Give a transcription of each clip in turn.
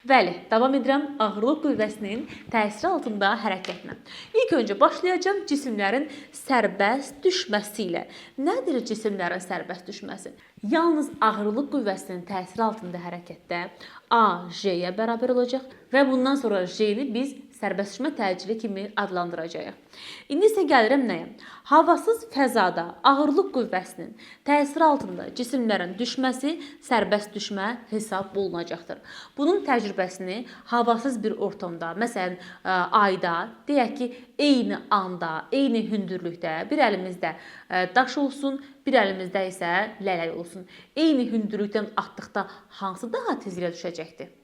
Bəli, davam edirəm ağırlıq qüvvəsinin təsiri altında hərəkətlə. İlk öncə başlayacağım cisimlərin sərbəst düşməsi ilə. Nədir cisimlərin sərbəst düşməsi? Yalnız ağırlıq qüvvəsinin təsiri altında hərəkətdə A J-yə bərabər olacaq və bundan sonra J-ni biz sərbəst düşmə təcili kimi adlandıracağıq. İndi isə gəlirəm nəyə? Havasız fəzada ağırlıq qüvvəsinin təsiri altında cisimlərin düşməsi sərbəst düşmə hesab olunacaqdır. Bunun təcrübəsini havasız bir ortamda, məsələn, ayda, deyək ki, eyni anda, eyni hündürlükdə bir əlimizdə daş olsun, bir əlimizdə isə lələk olsun. Eyni hündürlükdən atdıqda hansı daha tez yerə düşəcəkdir?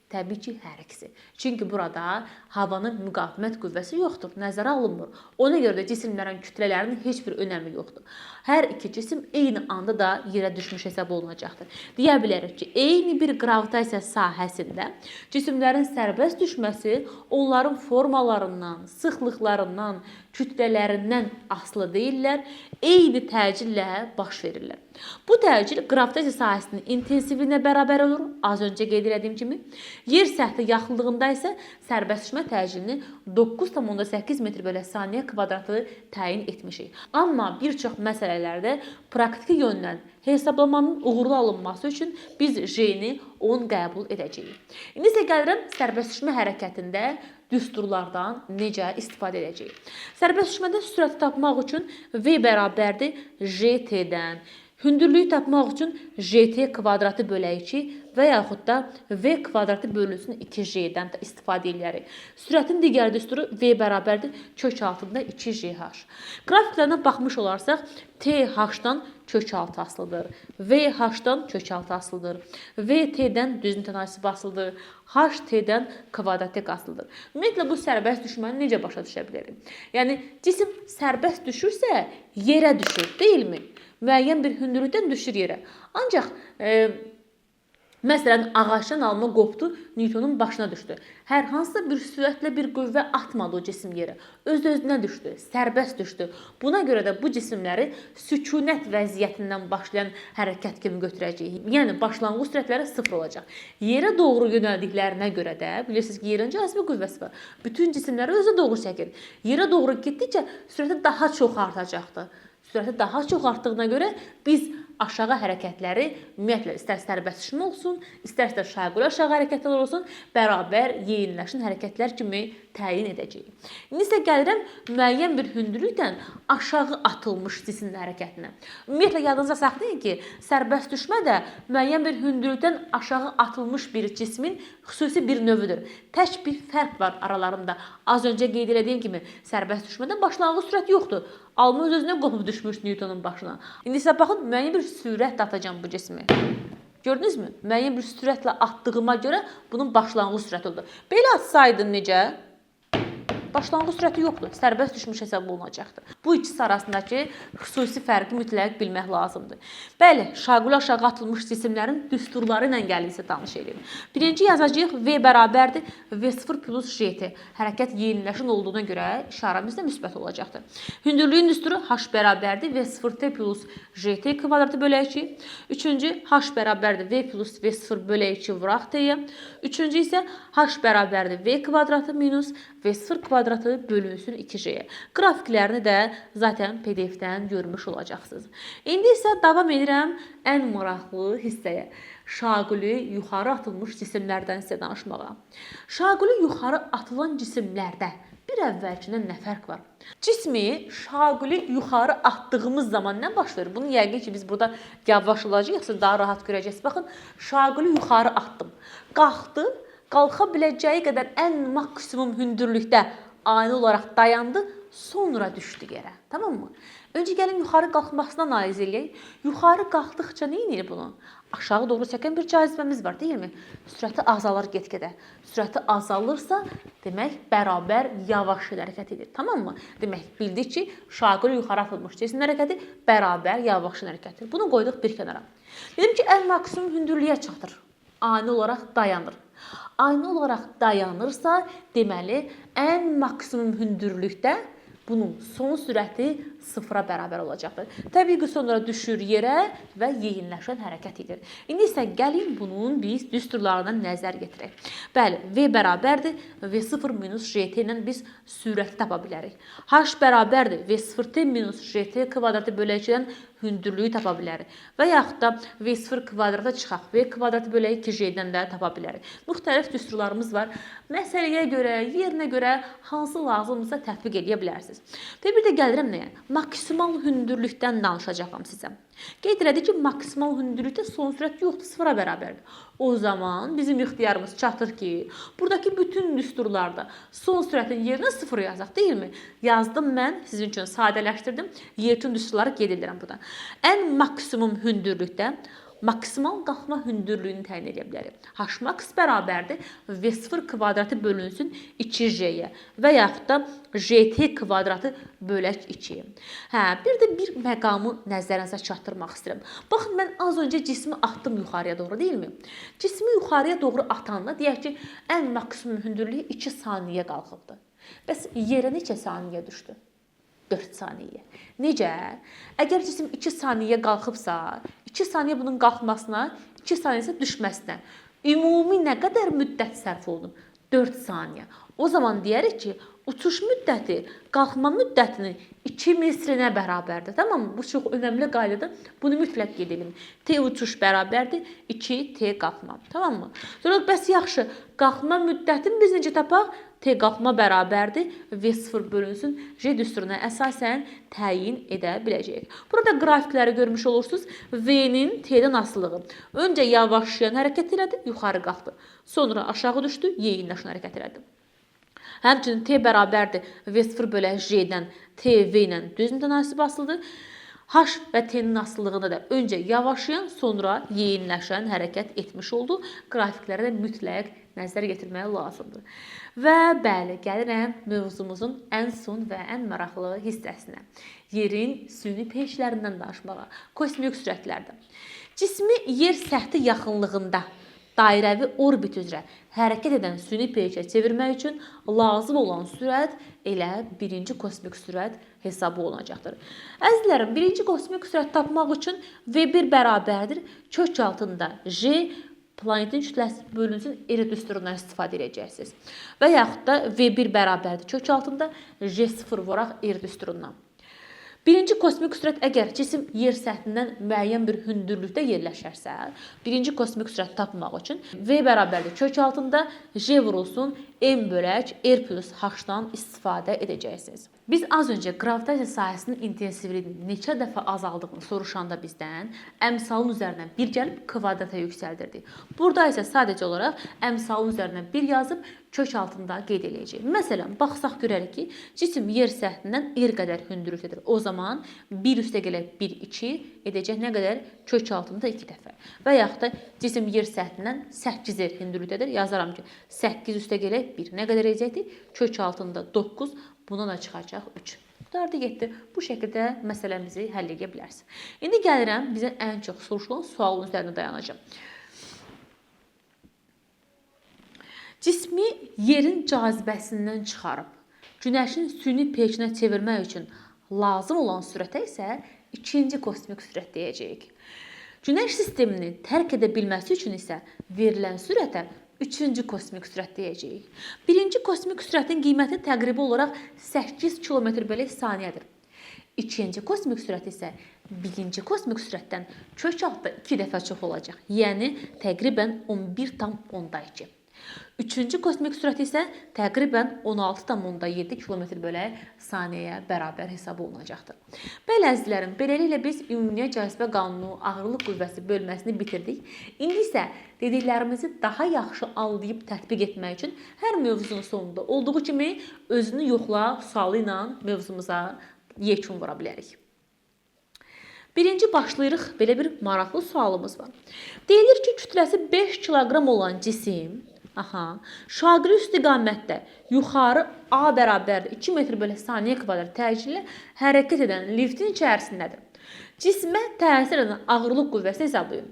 Təbii ki, hər ikisi. Çünki burada havanın müqavimət qüvvəsi yoxdur, nəzərə alınmır. Ona görə də cisimlərin kütlələrinin heç bir önəmi yoxdur. Hər iki cisim eyni anda da yerə düşmüş hesab olunacaqdır. Deyə bilərik ki, eyni bir qravitasiya sahəsində cisimlərin sərbəst düşməsi onların formalarından, sıxlıqlarından, kütlələrindən asılı deyillər, eyni təcillə baş verirlər. Bu təcil qravitasiya sahəsinin intensivliyinə bərabər olur, az öncə qeyd etdiyim kimi. Yer səthi yaxınlığında isə sərbəst düşmə təcilini 9,8 metr/saniyə kvadratı təyin etmişik. Amma bir çox məsələlərdə praktiki yöndən hesablamanın uğurlu alınması üçün biz J-ni 10 qəbul edəcəyik. İndi isə gəlirəm sərbəst düşmə hərəkətində düsturlardan necə istifadə edəcəyik. Sərbəst düşmədə sürəti tapmaq üçün V bərabərdir JT-dən. Hündürlüyü tapmaq üçün JT kvadratı bölək 2 və yaxud da V kvadratı bölünsün 2J-dən də istifadə edirik. Sürətin digər düsturu V bərabərdir kök altında 2JH. Qrafiklərine baxmış olarsak TH-dan kök altı asılıdır. VH-dan kök altı asılıdır. VT-dən düzün tənasib asılıdır. HT-dən kvadratik asılıdır. Ümumiyyətlə bu sərbəst düşməni necə başa düşə bilərik? Yəni cisim sərbəst düşürsə yerə düşür, deyilmi? Müəyyən bir hündürlükdən düşür yerə. Ancaq məsələn ağacdan alma qopdu, Newtonun başına düşdü. Hər hansısa bir sürətlə bir qüvvə atmadı o cisim yerə. Öz-özünə düşdü, sərbəst düşdü. Buna görə də bu cisimləri sükunət vəziyyətindən başlayan hərəkət kimi götürəcəyik. Yəni başlanğıc sürətləri 0 olacaq. Yerə doğru yönəldiklərinə görə də bilirsiniz ki, yerin cazibə qüvvəsi var. Bütün cisimləri özə doğru çəkir. Yerə doğru getdikcə sürəti daha çox artacaqdır. Sürəti daha çox artdığına görə biz aşağı hərəkətləri ümumiyyətlə istər sərbəst düşmə olsun, istərsə şaquli aşağı hərəkətlər olsun, bərabər yeyinləşən hərəkətlər kimi təyin edəcəyik. İndi isə gəlirəm müəyyən bir hündürlükdən aşağı atılmış cisim hərəkətinə. Ümumiyyətlə yadınıza saxlayın ki, sərbəst düşmə də müəyyən bir hündürlükdən aşağı atılmış bir cismin xüsusi bir növüdür. Tək bir fərq var aralarında. Az öncə qeyd etdiyim kimi sərbəst düşmədə başlanğıc sürət yoxdur. Alma öz-özünə qopub düşmüş Newtonun başına. İndi isə baxın, müəyyən bir sürətlə atacağım bu cismi. Gördünüzmü? Müəyyən bir sürətlə atdığıma görə bunun başlanğıc sürəti oldu. Belə atsaydın necə? Başlanğıc sürəti yoxdur. Sərbəst düşmüş hesab olunacaqdır. Bu ikisi arasındakı xüsusi fərqi mütləq bilmək lazımdır. Bəli, şaquli aşağı atılmış cisimlərin düsturları ilə gəlirsə tanış edin. Birinci yazacağıq V bərabərdir V0 plus JT. Hərəkət yeniləşən olduğuna görə işarəmiz də müsbət olacaqdır. Hündürlüyün düsturu H bərabərdir V0T plus JT kvadratı bölək 2. Üçüncü H bərabərdir V plus V0 bölək 2 vuraq T-yə. Üçüncü isə H bərabərdir V kvadratı minus V0 kvadratı bölünsün 2J-yə. Qrafiklərini də zaten PDF-dən görmüş olacaqsınız. İndi isə davam edirəm ən maraqlı hissəyə. Şaquli yuxarı atılmış cisimlərdən sizə danışmağa. Şaquli yuxarı atılan cisimlərdə bir əvvəlkindən nə fərq var? Cismi şaquli yuxarı atdığımız zaman nə baş verir? Bunu yəqin ki, biz burada yavaşlayacağıq, siz daha rahat görəcəksiniz. Baxın, şaquli yuxarı atdım. Qalxdı, qalxa biləcəyi qədər ən maksimum hündürlükdə ani olaraq dayandı, sonra düşdü yerə. Tamam mı? Öncə gəlin yuxarı qalxmasına analiz edək. Yuxarı qalxdıqca nə edir bunu? Aşağı doğru çəkən bir cazibəmiz var, deyilmi? Sürəti azalır get-gedə. Sürəti azalırsa, demək bərabər yavaş hərəkət edir. Tamam mı? Demək bildik ki, şaquli yuxarı atılmış cisim hərəkəti bərabər yavaş hərəkətdir. Bunu qoyduq bir kənara. Dedim ki, ən maksimum hündürlüyə çatır. Ani olaraq dayanır. Ani olaraq dayanırsa, deməli, ən maksimum hündürlükdə bunun son sürəti sıfıra bərabər olacaqdır. Təbii ki, sonra düşür yerə və yeyinləşən hərəkət edir. İndi isə gəlin bunun biz düsturlarına nəzər yetirək. Bəli, V bərabərdir. V0 minus JT ilə biz sürəti tapa bilərik. H bərabərdir. V0T minus JT kvadratı böləcəkdən hündürlüyü tapa bilərik. Və yaxud da V0 kvadrata çıxaq. V kvadratı bölək 2J-dən də tapa bilərik. Müxtəlif düsturlarımız var. Məsələyə görə, yerinə görə hansı lazımdırsa tətbiq edə bilərsiniz. Və bir də gəlirəm nəyə? Maksimal hündürlükdən danışacağam sizə. Qeyd elədik ki, maksimal hündürlükdə son sürət yoxdur, sıfıra bərabərdir. O zaman bizim ixtiyarımız çatır ki, buradakı bütün düsturlarda son sürətin yerinə sıfır yazaq, deyilmi? Yazdım mən, sizin üçün sadələşdirdim. Yerçin düsturları qeyd edirəm burada. Ən maksimum hündürlükdə maksimal qalxma hündürlüyünü təyin edə bilərik. Hmax bərabərdir V0 kvadratı bölünsün 2J-yə və yaxud da JT kvadratı bölək 2-yə. Bir də bir məqamı nəzərinizə çatdırmaq istəyirəm. Baxın, mən az öncə cismi atdım yuxarıya doğru, deyilmi? Cismi yuxarıya doğru atanda deyək ki, ən maksimum hündürlüyü 2 saniyə qalxıbdır. Bəs yerə neçə saniyə düşdü? 4 saniyə. Necə? Əgər cisim 2 saniyə qalxıbsa, 2 saniyə bunun qalxmasına, 2 saniyə isə düşməsinə ümumi nə qədər müddət sərf olunub? 4 saniyə. O zaman deyərik ki, uçuş müddəti qalxma müddətinin 2 misrinə bərabərdir. Tamam mı? Bu çox önəmli qaydadır. Bunu mütləq qeyd edin. T uçuş bərabərdir 2T qalxma. Tamam mı? Sonra bəs yaxşı, qalxma müddətini biz necə tapaq? T qalxma bərabərdir V0 bölünsün J düsturuna əsasən təyin edə biləcəyik. Burada qrafikləri görmüş olursunuz. V-nin T-dən asılılığı. Öncə yavaşlayan hərəkət elədi, yuxarı qalxdı. Sonra aşağı düşdü, yeyinləşən hərəkət elədi. Həmçinin T bərabərdir V0 bölə J-dən T, V ilə düz mütənasib asılıdır. H və T-nin asıllığında da öncə yavaşlayan, sonra yeyinləşən hərəkət etmiş oldu. Qrafiklərə də mütləq nəzər yetirməyə lazımdır. Və bəli, gəlirəm mövzumuzun ən son və ən maraqlı hissəsinə. Yerin süni peyçlərindən danışmağa, kosmik sürətlərdən. Cismi yer səthi yaxınlığında dairəvi orbit üzrə hərəkət edən süni peyçə çevirmək üçün lazım olan sürət elə birinci kosmik sürət hesabı olunacaqdır. Əzizlərim, birinci kosmik sürət tapmaq üçün V1 bərabərdir kök altında J planetin kütləsi bölünsün R düsturundan istifadə edəcəksiniz. Və yaxud da V1 bərabərdir kök altında J0 vuraq R düsturundan. Birinci kosmik sürət əgər cisim yer səthindən müəyyən bir hündürlükdə yerləşərsə, birinci kosmik sürət tapmaq üçün V bərabərdir kök altında J vurulsun M bölək R plus H-dan istifadə edəcəksiniz. Biz az öncə gravitasiya sahəsinin intensivliyinin neçə dəfə azaldığını soruşanda bizdən əmsalın üzərindən 1 gəlib kvadrata yüksəldirdik. Burada isə sadəcə olaraq əmsalın üzərindən 1 yazıb kök altında qeyd edəcəyik. Məsələn, baxsaq görərik ki, cisim yer səthindən R qədər hündürlükdədir. O zaman 1 üstə gələk 1, 2 edəcək nə qədər? Kök altında 2 dəfə. Və yaxud da cisim yer səthindən 8 R hündürlükdədir. Yazaram ki, 8 üstə gələk 1 nə qədər edəcəkdir? Kök altında 9, bundan da çıxacaq 3. Qutardı getdi. Bu şəkildə məsələmizi həll edə bilərsiniz. İndi gəlirəm bizə ən çox soruşulan sualın üzərində dayanacağım. Cismi yerin cazibəsindən çıxarıb Günəşin süni peyçinə çevirmək üçün lazım olan sürətə isə ikinci kosmik sürət deyəcəyik. Günəş sistemini tərk edə bilməsi üçün isə verilən sürətə üçüncü kosmik sürət deyəcəyik. Birinci kosmik sürətin qiyməti təqribi olaraq 8 km/saniyədir. İkinci kosmik sürət isə birinci kosmik sürətdən kök altında 2 dəfə çox olacaq. Yəni təqribən 11,2. Üçüncü kosmik sürət isə təqribən 16,7 km/saniyəyə bərabər hesab olunacaqdır. Bəli əzizlərim, beləliklə biz ümumiyyə cazibə qanunu, ağırlıq qüvvəsi bölməsini bitirdik. İndi isə dediklərimizi daha yaxşı anlayıb tətbiq etmək üçün hər mövzunun sonunda olduğu kimi özünü yoxla sualı ilə mövzumuza yekun vura bilərik. Birinci başlayırıq, belə bir maraqlı sualımız var. Deyilir ki, kütləsi 5 kiloqram olan cisim şaqili istiqamətdə yuxarı A bərabərdir 2 m/saniyə kvadrat təcili hərəkət edən liftin içərisindədir. Cismə təsir edən ağırlıq qüvvəsi hesablayın.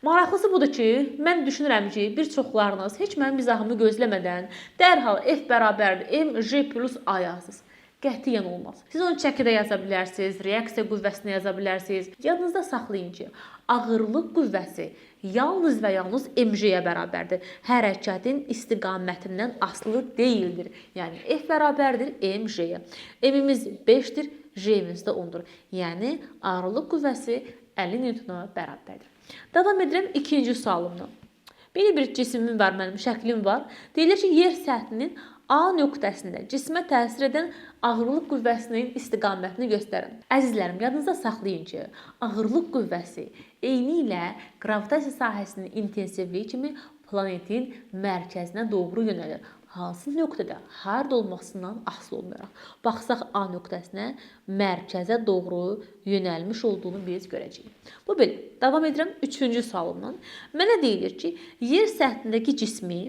Maraqlısı budur ki, mən düşünürəm ki, bir çoxlarınız heç mənim izahımı gözləmədən dərhal F bərabərdir M, J plus A yazsınız. Qətiyyən olmaz. Siz onu çəkidə yaza bilərsiniz, reaksiya qüvvəsinə yaza bilərsiniz. Yadınızda saxlayın ki, ağırlıq qüvvəsi yalnız və yalnız mg-yə bərabərdir. Hərəkətin istiqamətindən asılı deyildir. Yəni F bərabərdir mg-yə. M-imiz 5-dir, J-imiz də 10-dur. Yəni ağırlıq qüvvəsi 50 Newtona bərabərdir. Davam edirəm ikinci sualımla. Belə bir cismim var, mənim şəklim var. Deyilir ki, yer səthinin A nöqtəsində cismə təsir edən ağırlıq qüvvəsinin istiqamətini göstərin. Əzizlərim, yadınızda saxlayın ki, ağırlıq qüvvəsi eyni ilə qravitasiya sahəsinin intensivliyi kimi planetin mərkəzinə doğru yönəlir. Hansı nöqtədə, harda olmasından asılı olmayaraq. Baxsaq A nöqtəsinə mərkəzə doğru yönəlmiş olduğunu biz görəcəyik. Bu belə. Davam edirəm üçüncü sualımdan. Mənə deyilir ki, yer səthindəki cismi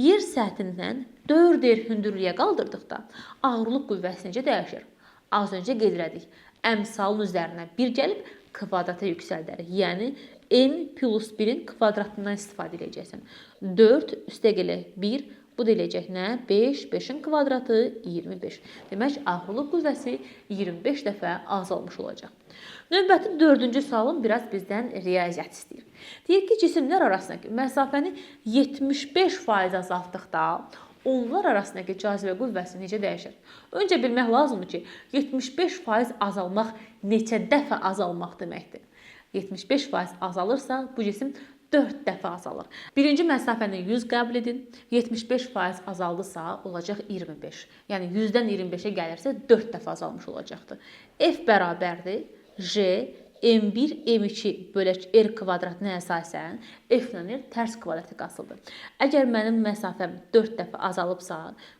yer səthindən 4R hündürlüyə qaldırdıqda ağırlıq qüvvəsi necə dəyişir? Az öncə qeyd elədik. Əmsalın üzərinə 1 gəlib kvadrata yüksəldərik. Yəni n plus 1-in kvadratından istifadə edəcəksən. 4 üstə gələk 1. Bu da eləyəcək nə? 5, 5-in kvadratı 25. Demək, ağırlıq qüvvəsi 25 dəfə azalmış olacaq. Növbəti dördüncü sualım biraz bizdən riyaziyyat istəyir. Deyir ki, cisimlər arasındakı məsafəni 75% azaltdıqda onlar arasındakı cazibə qüvvəsi necə dəyişir? Öncə bilmək lazımdır ki, 75% azalmaq neçə dəfə azalmaq deməkdir. 75% azalırsa, bu cisim 4 dəfə azalır. Birinci məsafəni 100 qəbul edin. 75% azaldısa, olacaq 25. Yəni 100-dən 25-ə gəlirsə, 4 dəfə azalmış olacaqdır. F bərabərdir. J, M1, M2 bölək R kvadratına əsasən F-lə R tərs kvadratik asılıdır. Əgər mənim məsafəm 4 dəfə azalıbsa,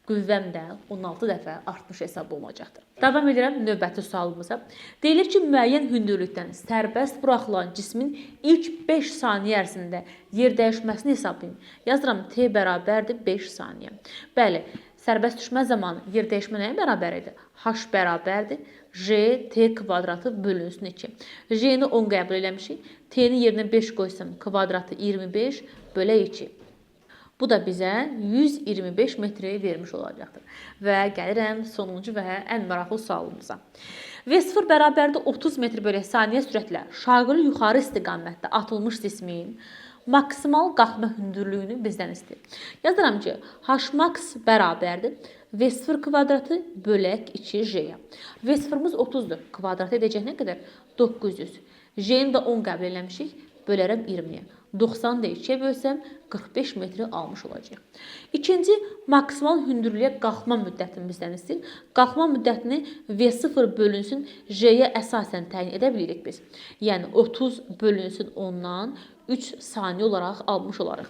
qüvvəm də 16 dəfə artmış hesab olunacaqdır. Davam edirəm növbəti sualımıza. Deyilir ki, müəyyən hündürlükdən sərbəst buraxılan cismin ilk 5 saniyə ərzində yer dəyişməsini hesablayın. Yazıram T bərabərdir 5 saniyə. Bəli, sərbəst düşmə zamanı yer dəyişmə nəyə bərabər idi? H bərabərdir. J, T kvadratı bölünsün 2. J-ni 10 qəbul eləmişik. T-ni yerinə 5 qoysam kvadratı 25 bölə 2. Bu da bizə 125 metri vermiş olacaqdır. Və gəlirəm sonuncu və ən maraqlı sualımıza. V0 bərabərdir 30 metr bölü saniyə sürətlə şaqılı yuxarı istiqamətdə atılmış cismin maksimal qalxma hündürlüyünü bizdən istəyir. Yazıram ki, Hmax bərabərdir V0 kvadratı bölək 2J-yə. V0-mız 30-dur. Kvadrat edəcək nə qədər? 900. J-ni də 10 qəbul eləmişik. Bölərəm 20-yə. 90 da 2-yə bölsəm 45 metri almış olacaq. İkinci, maksimal hündürlüyə qalxma müddətini bizdən istəyir. Qalxma müddətini V0 bölünsün J-yə əsasən təyin edə bilirik biz. Yəni 30 bölünsün 10-dan 3 saniyə olaraq almış olarıq.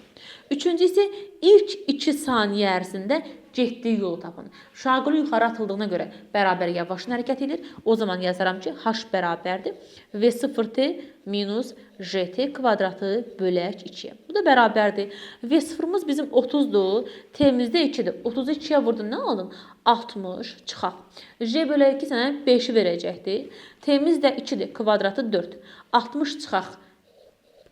Üçüncü isə ilk 2 saniyə ərzində getdiyi yolu tapın. Şaqılı yuxarı atıldığına görə bərabər yavaş hərəkət edir. O zaman yazaram ki, H bərabərdir V0T minus JT kvadratı bölək 2-yə. Bu da bərabərdir. V0-mız bizim 30-dur. T-miz də 2-dir. 30-u 2-yə vurdun, nə aldın? 60 çıxaq. J bölək 2 sənə 5-i verəcəkdir. T-miz də 2-dir. Kvadratı 4. 60 çıxaq.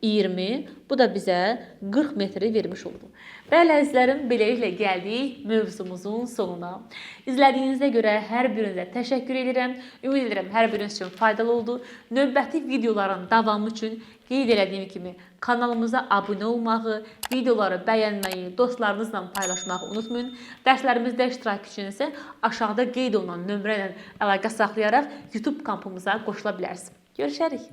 20. Bu da bizə 40 metri vermiş oldu. Bəli, əzizlərim, beləliklə gəldik mövzumuzun sonuna. İzlədiyinizə görə hər birinizə təşəkkür edirəm. Ümid edirəm, hər biriniz üçün faydalı oldu. Növbəti videoların davamı üçün qeyd elədiyim kimi kanalımıza abunə olmağı, videoları bəyənməyi, dostlarınızla paylaşmağı unutmayın. Dərslərimizdə iştirak üçün isə aşağıda qeyd olunan nömrə ilə əlaqə saxlayaraq YouTube kampımıza qoşula bilərsiniz. Görüşərik.